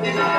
Salut.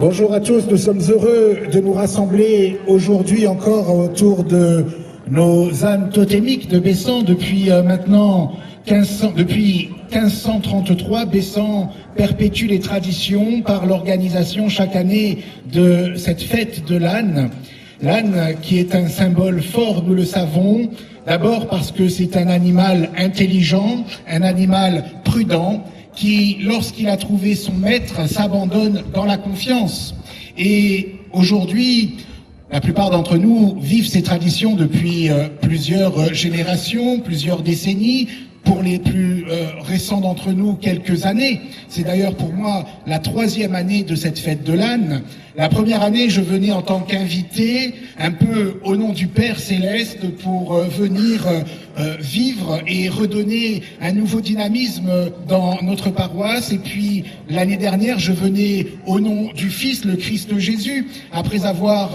Bonjour à tous, nous sommes heureux de nous rassembler aujourd'hui encore autour de nos âmes totémiques de Bessan depuis maintenant 1533. Bessan perpétue les traditions par l'organisation chaque année de cette fête de l'âne. L'âne qui est un symbole fort, nous le savons, d'abord parce que c'est un animal intelligent, un animal prudent, qui, lorsqu'il a trouvé son maître, s'abandonne dans la confiance. Et aujourd'hui, la plupart d'entre nous vivent ces traditions depuis plusieurs générations, plusieurs décennies, pour les plus récents d'entre nous, quelques années. C'est d'ailleurs pour moi la 3e année de cette fête de l'âne. La première année, je venais en tant qu'invité, un peu au nom du Père Céleste, pour venir vivre et redonner un nouveau dynamisme dans notre paroisse. Et puis l'année dernière, je venais au nom du Fils, le Christ Jésus, après avoir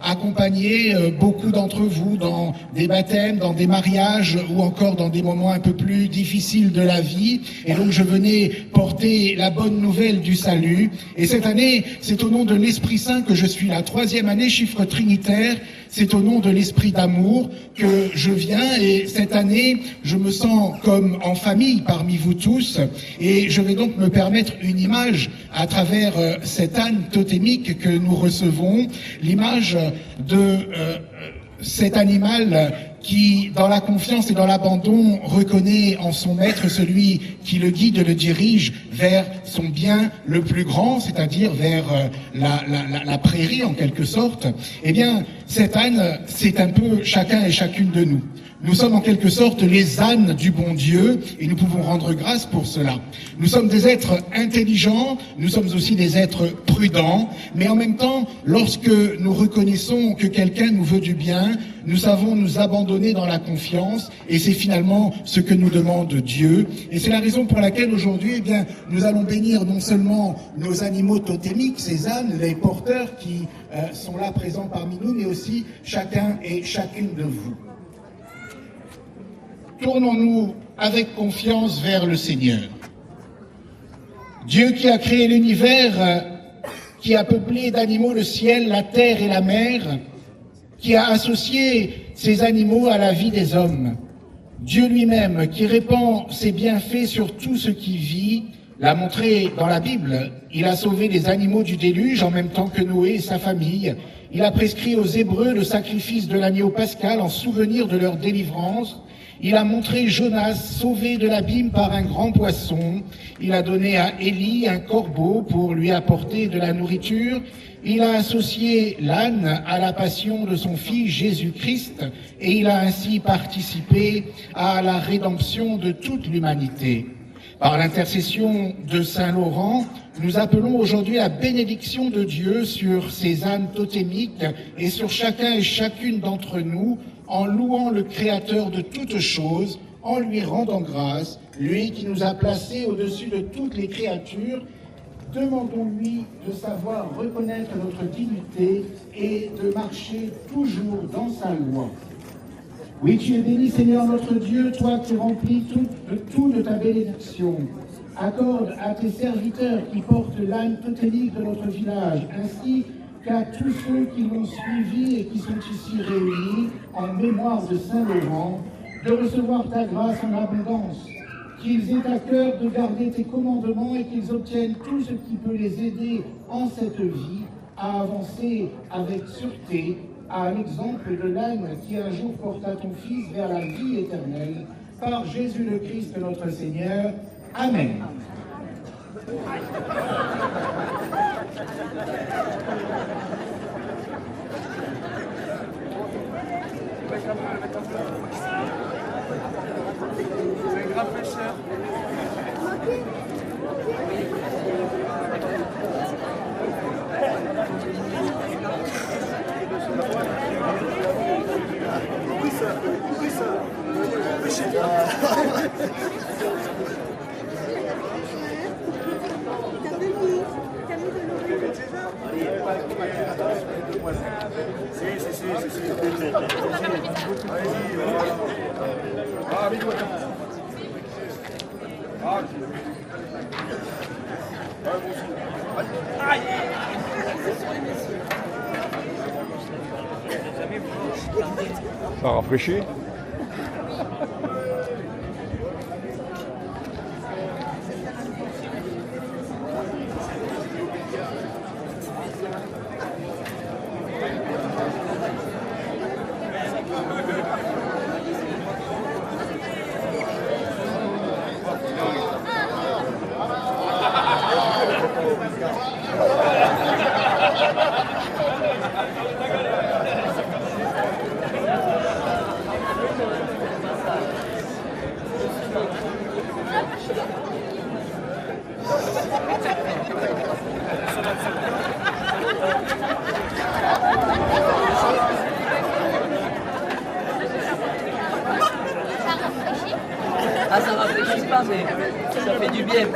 accompagné beaucoup d'entre vous dans des baptêmes, dans des mariages ou encore dans des moments un peu plus difficiles de la vie. Et donc je venais porter la bonne nouvelle du salut. Et cette année, c'est au nom de l'Esprit Saint que je suis là. 3e année, chiffre trinitaire. C'est au nom de l'esprit d'amour que je viens, et cette année, je me sens comme en famille parmi vous tous, et je vais donc me permettre une image à travers cet âne totémique que nous recevons, l'image de cet animal qui, dans la confiance et dans l'abandon, reconnaît en son maître celui qui le guide, le dirige vers son bien le plus grand, c'est-à-dire vers la prairie en quelque sorte. Eh bien, cet âne, c'est un peu chacun et chacune de nous. Nous sommes en quelque sorte les ânes du bon Dieu et nous pouvons rendre grâce pour cela. Nous sommes des êtres intelligents, nous sommes aussi des êtres prudents, mais en même temps, lorsque nous reconnaissons que quelqu'un nous veut du bien, nous savons nous abandonner dans la confiance, et c'est finalement ce que nous demande Dieu. Et c'est la raison pour laquelle aujourd'hui, eh bien, nous allons bénir non seulement nos animaux totémiques, ces ânes, les porteurs qui sont là présents parmi nous, mais aussi chacun et chacune de vous. Tournons-nous avec confiance vers le Seigneur. Dieu qui a créé l'univers, qui a peuplé d'animaux le ciel, la terre et la mer, qui a associé ces animaux à la vie des hommes. Dieu lui-même, qui répand ses bienfaits sur tout ce qui vit, l'a montré dans la Bible. Il a sauvé les animaux du déluge en même temps que Noé et sa famille. Il a prescrit aux Hébreux le sacrifice de l'agneau pascal en souvenir de leur délivrance. Il a montré Jonas sauvé de l'abîme par un grand poisson. Il a donné à Élie un corbeau pour lui apporter de la nourriture. Il a associé l'âne à la passion de son Fils Jésus-Christ et il a ainsi participé à la rédemption de toute l'humanité. Par l'intercession de Saint Laurent, nous appelons aujourd'hui la bénédiction de Dieu sur ces ânes totémiques et sur chacun et chacune d'entre nous, en louant le Créateur de toutes choses, en lui rendant grâce, lui qui nous a placés au-dessus de toutes les créatures. Demandons-lui de savoir reconnaître notre dignité et de marcher toujours dans sa loi. Oui, tu es béni, Seigneur notre Dieu, toi qui remplis tout de ta bénédiction. Accorde à tes serviteurs qui portent l'âne totémique de notre village, ainsi qu'à tous ceux qui l'ont suivi et qui sont ici réunis en mémoire de Saint Laurent, de recevoir ta grâce en abondance, qu'ils aient à cœur de garder tes commandements et qu'ils obtiennent tout ce qui peut les aider en cette vie à avancer avec sûreté, à l'exemple de l'âne qui un jour porta ton Fils vers la vie éternelle, par Jésus le Christ notre Seigneur. Amen. C'est un grand pêcheur. Ça rafraîchit. pas, mais ça fait du bien.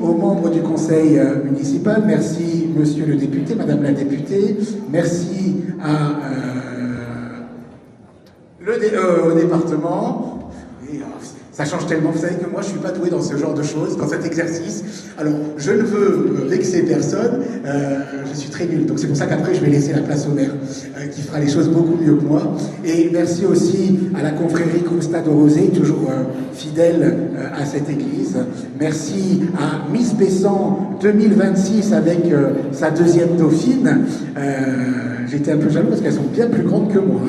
Aux membres du conseil municipal, merci monsieur le député, madame la députée, merci au département. Et, Ça change tellement. Vous savez que moi, je suis pas doué dans ce genre de choses, dans cet exercice. Alors, je ne veux vexer personne. Je suis très nul. Donc, c'est pour ça qu'après, je vais laisser la place au maire, qui fera les choses beaucoup mieux que moi. Et merci aussi à la confrérie Crustade au Rosé, toujours fidèle à cette église. Merci à Miss Bessan 2026 avec sa deuxième dauphine. J'étais un peu jaloux parce qu'elles sont bien plus grandes que moi.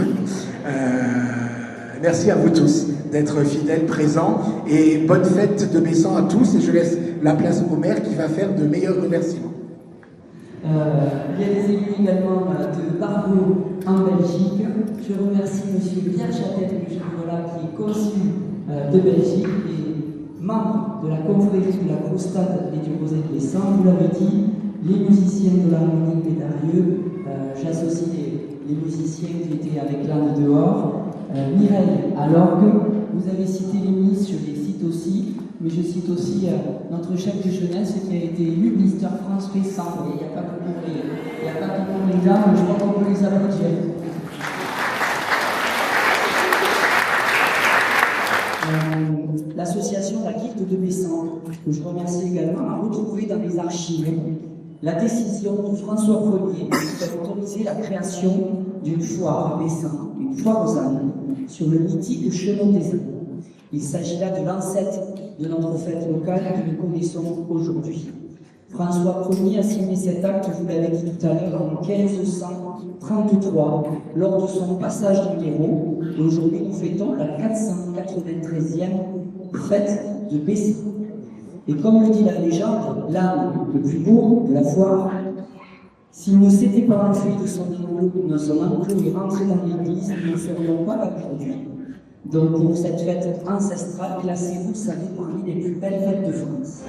Merci à vous tous d'être fidèles, présents, et bonne fête de Bessan à tous, et je laisse la place au maire qui va faire de meilleurs remerciements. Il y a des élus également de Barbeau en Belgique. Je remercie M. Pierre Châtel qui est consul de Belgique et membre de la confrérie de la Crustade et du Rosé de Bessan. Vous l'avez dit, les musiciens de l'harmonie Pédarieux, j'associe les musiciens qui étaient avec l'âne dehors. Mireille à l'orgue, vous avez cité les Miss, je les cite aussi, mais je cite aussi notre chef de jeunesse qui a été élu Mister France récent. Il n'y a pas que pour les dames, je crois qu'on peut les applaudir. L'association La Guilde de Bessan, que je remercie également, a retrouvé dans les archives la décision de François Ier d'autoriser la création d'une foire à Bessan, une foire aux ânes, sur le mythique chemin des ânes. Il s'agit là de l'ancêtre de notre fête locale que nous connaissons aujourd'hui. François Ier a signé cet acte, vous l'avez dit tout à l'heure, en 1533, lors de son passage dans l'Hérault. Et aujourd'hui, nous fêtons la 493e fête de Bessan. Et comme le dit la légende, l'âne le plus beau de la foire, s'il ne s'était pas enfui de son enclos et rentré dans l'église, nous ne ferions pas aujourd'hui. Donc pour cette fête ancestrale, classée, vous le savez, parmi les plus belles fêtes de France.